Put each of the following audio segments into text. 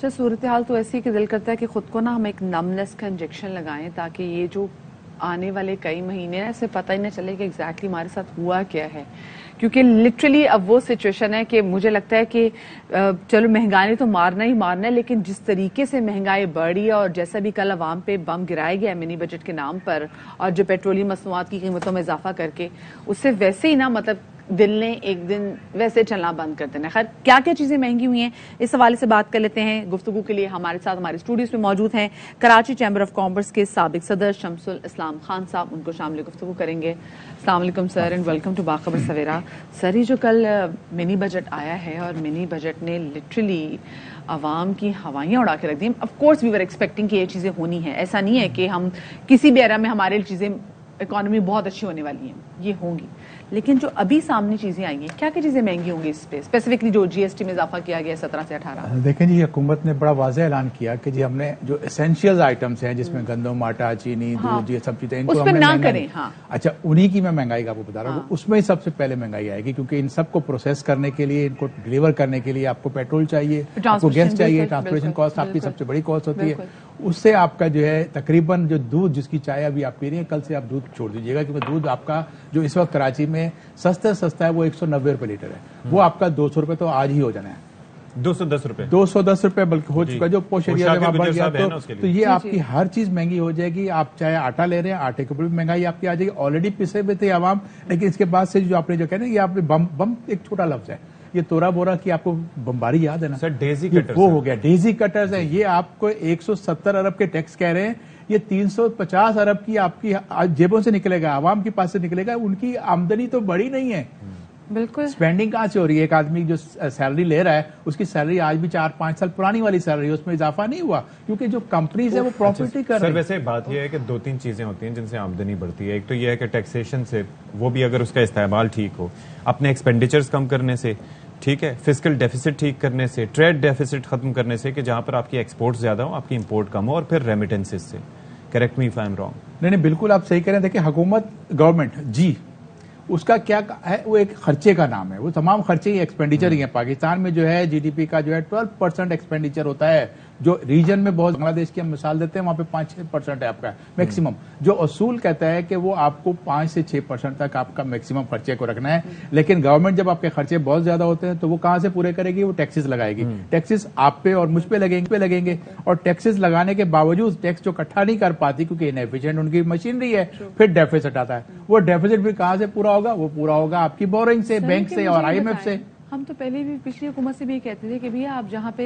अच्छा, सूरत हाल तो ऐसी कि दिल करता है कि खुद को ना हम एक नमनेस का इंजेक्शन लगाएं ताकि ये जो आने वाले कई महीने हैं ऐसे पता ही ना चले कि एग्जैक्टली हमारे साथ हुआ क्या है। क्योंकि लिटरली अब वो सिचुएशन है कि मुझे लगता है कि चलो महंगाई तो मारना ही मारना है, लेकिन जिस तरीके से महंगाई बढ़ी है और जैसा भी कल अवाम पे बम गिराया गया मिनी बजट के नाम पर और जो पेट्रोलियम मसनूआत की कीमतों में इजाफा करके, उससे वैसे ही ना मतलब दिल ने एक दिन वैसे चलना बंद कर देना। खैर, क्या क्या चीजें महंगी हुई हैं इस हवाले से बात कर लेते हैं। गुफ्तगू के लिए हमारे साथ हमारे स्टूडियोज में मौजूद हैं कराची चैम्बर ऑफ कॉमर्स के साबिक सदर शमसुल इस्लाम खान साहब, उनको शामिल गुफ्तगू करेंगे। अस्सलाम वालेकुम sir and welcome to Bakhabar Savera. Sir, ये जो कल मिनी बजट आया है और मिनी बजट ने लिटरली आवाम की हवाइयां उड़ा के रख दी। Of course we were expecting कि ये चीजें होनी है, ऐसा नहीं है कि हम किसी भी एरा में हमारे चीजें इकोनॉमी बहुत अच्छी होने वाली है, ये होंगी, लेकिन जो अभी सामने चीजें आई हैं, क्या क्या चीजें महंगी होंगी इस पे स्पेसिफिकली जो जीएसटी में इजाफा किया गया 17 से 18? देखें जी, हुकूमत ने बड़ा वाज़ेह ऐलान किया कि जी हमने जो एसेंशियल आइटम्स हैं जिसमें गंदम, आटा, चीनी, दूध, ये सब चीजें इनको उस पे ना करें। हाँ, अच्छा, उन्हीं की मैं महंगाई का आपको बता रहा हूँ। उसमें ही सबसे पहले महंगाई आएगी क्योंकि इन सबको प्रोसेस करने के लिए, इनको डिलीवर करने के लिए आपको पेट्रोल चाहिए, आपको गैस चाहिए, ट्रांसपोर्टेशन कॉस्ट आपकी सबसे बड़ी कॉस्ट होती है। उससे आपका जो है तकरीबन जो दूध जिसकी चाय अभी आप पी रही हैं, कल से आप दूध छोड़ दीजिएगा क्योंकि दूध आपका जो इस वक्त कराची में सस्ता है वो 190 रुपए लीटर है, वो आपका 200 रुपए तो आज ही हो जाना है। 210 रुपए बल्कि हो चुका, जो पोश एरिया में बढ़ गया तो ये आपकी हर चीज महंगी हो जाएगी। आप चाहे आटा ले रहे हैं, आटे के ऊपर भी महंगाई आपकी आ जाएगी। ऑलरेडी पिसे हुए थे आवाम, लेकिन इसके बाद से जो आपने जो कहा ना, ये आपने बम एक छोटा लफ्ज है, ये तोरा बोरा की आपको बमबारी याद है ना सर? डेजी कटर्स वो हो गया, डेजी कटर्स है। ये आपको 170 अरब के टैक्स कह रहे हैं, ये 350 अरब की आपकी जेबों से निकलेगा, आवाम के पास से निकलेगा। उनकी आमदनी तो बड़ी नहीं है, बिल्कुल। स्पेंडिंग कहां से हो रही है? एक आदमी जो सैलरी ले रहा है उसकी सैलरी आज भी 4-5 साल पुरानी वाली सैलरी है, उसमें इजाफा नहीं हुआ क्योंकि जो कंपनीज है वो प्रॉफिट ही कर रही है। सर, वैसे बात यह है कि 2-3 चीजें होती हैं जिनसे आमदनी बढ़ती है। एक तो यह है कि टैक्सेशन से, वो भी अगर उसका इस्तेमाल ठीक हो, अपने एक्सपेंडिचर्स कम करने से, ठीक है, फिस्कल डेफिसिट ठीक करने से, ट्रेड डेफिसिट खत्म करने से कि जहां पर आपकी एक्सपोर्ट ज्यादा हो, आपकी इंपोर्ट कम हो, और फिर रेमिटेंसेस से। Correct me if I am wrong. नहीं, बिल्कुल आप सही कह रहे हैं। देखिए, हुकूमत, गवर्नमेंट जी, उसका क्या है, वो एक खर्चे का नाम है, वो तमाम खर्चे ही एक्सपेंडिचर ही है। पाकिस्तान में जो है जीडीपी का जो है 12% एक्सपेंडिचर होता है। जो रीजन में बहुत, बांग्लादेश की हम मिसाल देते हैं, वहां पे 5-6% है आपका मैक्सिमम। जो असूल कहता है कि वो आपको 5 से 6% तक आपका मैक्सिमम खर्चे को रखना है। लेकिन गवर्नमेंट जब आपके खर्चे बहुत ज्यादा होते हैं तो वो कहां से पूरे करेगी? वो टैक्सेस लगाएगी। टैक्सेस आप पे और मुझ पे लगेंगे और टैक्सेस लगाने के बावजूद टैक्स जो इकट्ठा नहीं कर पाती क्योंकि इनएफिशिएंट उनकी मशीनरी है, फिर डेफिसिट आता है। वो डेफिसिट भी कहां से पूरा होगा? वो पूरा होगा आपकी बोरिंग से, बैंक से और IMF से। हम तो पहले भी पिछली हुकूमत से भी ये कहते थे कि भैया आप जहाँ पे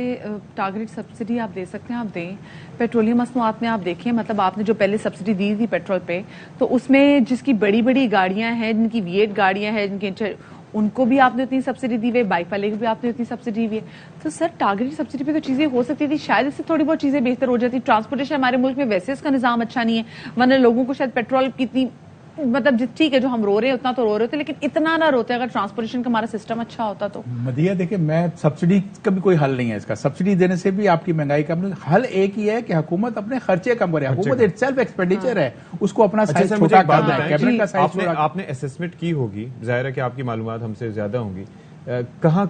टारगेट सब्सिडी आप दे सकते हैं आप दें। पेट्रोलियम मसनूआत में आप देखिए, मतलब आपने जो पहले सब्सिडी दी थी पेट्रोल पे, तो उसमें जिसकी बड़ी बड़ी गाड़ियां हैं, जिनकी V8 गाड़ियां हैं, जिनके उनको भी आपने उतनी सब्सिडी दी हुई है, बाइक वाले को भी आपने उतनी सब्सिडी दी है। तो सर, टारगेटेड सब्सिडी पे तो चीजें हो सकती थी, शायद इससे थोड़ी बहुत चीजें बेहतर हो जाती। ट्रांसपोर्टेशन हमारे मुल्क में वैसे इसका निजाम अच्छा नहीं है, वरना लोगों को शायद पेट्रोल कितनी, मतलब ठीक है जो हम रो रहे हैं उतना तो रो रहे थे, लेकिन इतना ना रोते अगर ट्रांसपोर्टेशन का हमारा सिस्टम अच्छा होता तो। मदिया, देखिए, मैं सब्सिडी का भी कोई हल नहीं है इसका। सब्सिडी देने से भी आपकी महंगाई कम, हल एक ही है कि हुकूमत अपने खर्चे कम करे। हुकूमत इटसेल्फ एक्सपेंडिचर है, उसको अपना साइज छोटा करना है, कैबिनेट का साइज छोटा। आपने असेसमेंट की होगी, जाहिर है कि आपकी मालूमात हमसे ज्यादा होंगी। कहां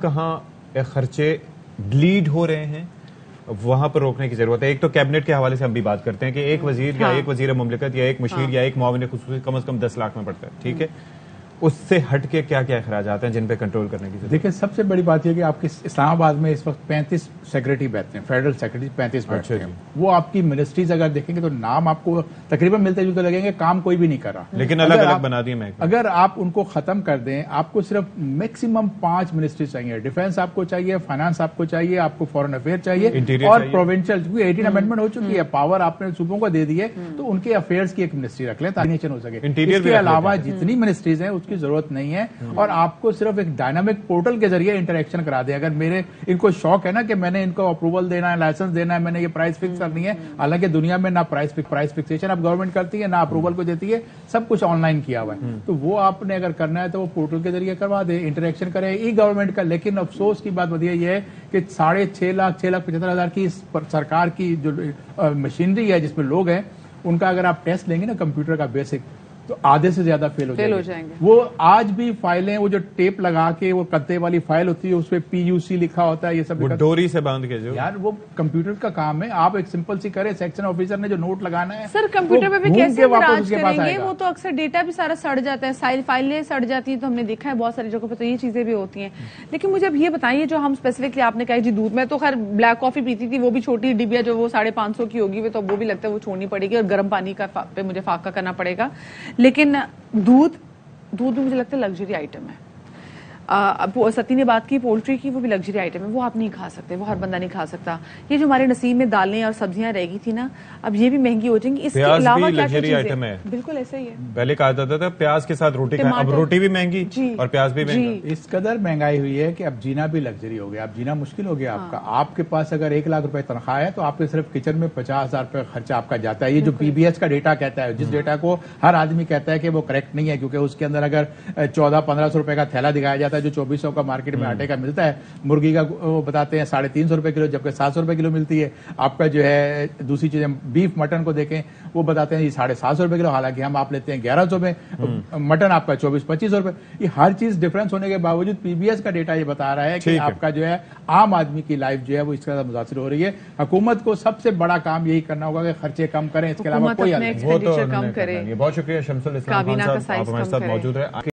खर्चे ब्लीड हो रहे हैं, वहां पर रोकने की जरूरत है। एक तो कैबिनेट के हवाले से हम भी बात करते हैं कि एक वजीर या एक वजीर मुमलिकत या एक मुशीर या एक मुआविन खुसूसी कम से कम 10 लाख में पड़ता है, ठीक है। उससे हट के क्या क्या अखराजात हैं जिन पे कंट्रोल करने की जरूरत? देखिए, सबसे बड़ी बात यह कि आपके इस्लामाबाद में इस वक्त 35 सेक्रेटरी बैठते हैं, फेडरल सेक्रेटरी 35 बैठते हैं। वो आपकी मिनिस्ट्रीज अगर देखेंगे तो नाम आपको तकरीबन मिलते जुलते लगेंगे, काम कोई भी नहीं कर रहा, लेकिन अलग अलग बना दिए महकमे। अगर आप उनको खत्म कर दें, आपको सिर्फ मैक्सिमम 5 मिनिस्ट्री चाहिए। डिफेंस आपको चाहिए, फाइनेंस आपको चाहिए, आपको फॉरेन अफेयर चाहिए और प्रोविंशियल, क्योंकि 18 अमेंडमेंट हो चुकी है, पावर आपने सूबों को दे दी है, तो उनके अफेयर्स की एक मिनिस्ट्री रख लें ताकि हो सके। इसके अलावा जितनी मिनिस्ट्रीज हैं उसकी जरूरत नहीं है और आपको सिर्फ एक डायनामिक पोर्टल के जरिए इंटरेक्शन करा दे। अगर इनको शौक है ना कि मैंने इनको अप्रूवल देना है, लाइसेंस देना है, मैंने ये प्राइस फिक्स करनी है, हालांकि दुनिया में ना प्राइस फिक्सेशन अब गवर्नमेंट करती है, ना अप्रूवल को देती है, सब कुछ ऑनलाइन किया हुआ है। तो वो आपने अगर करना है तो वो पोर्टल के जरिए करवा दे, इंटरेक्शन करे ई गवर्नमेंट का। लेकिन अफसोस की बात ये है कि 6,75,000 की सरकार की जो मशीनरी है जिसमें लोग हैं, उनका अगर आप टेस्ट लेंगे ना कंप्यूटर का बेसिक, तो आधे से ज्यादा फेल हो जाएंगे। वो आज भी फाइलें, वो जो टेप लगा के वो कत्ते वाली फाइल होती है, उसपे PUC लिखा होता है, ये सब डोरी से बांध के जो यार वो कंप्यूटर का काम है। आप एक सिंपल सी करें, सेक्शन ऑफिसर ने जो नोट लगाना है सर कंप्यूटर पे भी कैसे राज करेंगे? वो तो अक्सर डेटा भी सारा सड़ जाता है, फाइलें सड़ जाती है, तो हमने देखा है बहुत सारी जगहों पे, तो ये चीजें भी होती हैं। लेकिन मुझे अब ये बताइए, जो हम स्पेसिफिकली आपने कहा जी दूध में, तो खैर ब्लैक कॉफी पीती थी, वो भी छोटी डिबिया जो वो 550 की होगी, तो वो भी लगता है वो छोड़नी पड़ेगी और गर्म पानी का पे मुझे फाका करना पड़ेगा। लेकिन दूध भी मुझे लगता है लग्जरी आइटम है। अब सती ने बात की पोल्ट्री की, वो भी लग्जरी आइटम है, वो आप नहीं खा सकते, वो हर बंदा नहीं खा सकता। ये जो हमारे नसीब में दालें और सब्जियां रहेगी थी ना, अब ये भी महंगी हो जाएंगी। इसके अलावा क्या लग्जरी आइटम है, बिल्कुल ऐसा ही है। पहले कहा जाता था प्याज के साथ रोटी खाएं, अब रोटी भी महंगी और प्याज भी महंगा। इस कदर महंगाई हुई है कि अब जीना भी लग्जरी हो गया, अब जीना मुश्किल हो गया आपका। आपके पास अगर 1 लाख रुपए तनख्वाह है तो आपके सिर्फ किचन में 50,000 रुपए खर्चा आपका जाता है। ये जो PBS का डेटा कहता है, जिस डेटा को हर आदमी कहता है कि वो करेक्ट नहीं है, क्योंकि उसके अंदर अगर 1400-1500 रुपए का थैला दिखाया जाता है जो 2400 का मार्केट में आटे का मिलता है, मुर्गी का वो बताते हैं 350 रुपए किलो, जबकि 700 रुपए किलो मिलती है। आपका जो है दूसरी चीजें, बीफ मटन को देखें, वो बताते हैं ये 750 रुपए किलो, हालांकि हम आप लेते हैं 1100 में, मटन आपका 24-25 रुपए। ये हर चीज डिफरेंस होने के बावजूद PBS का डेटा ये बता रहा है कि आपका जो है आम आदमी की लाइफ जो है वो इसके साथ मुतासिर हो रही है। हुकूमत को सबसे बड़ा काम यही करना होगा कि खर्चे कम करें, इसके अलावा कोई हल नहीं। बहुत शुक्रिया शमसुल इस्लाम खान साहब, आप हमारे साथ मौजूद रहे।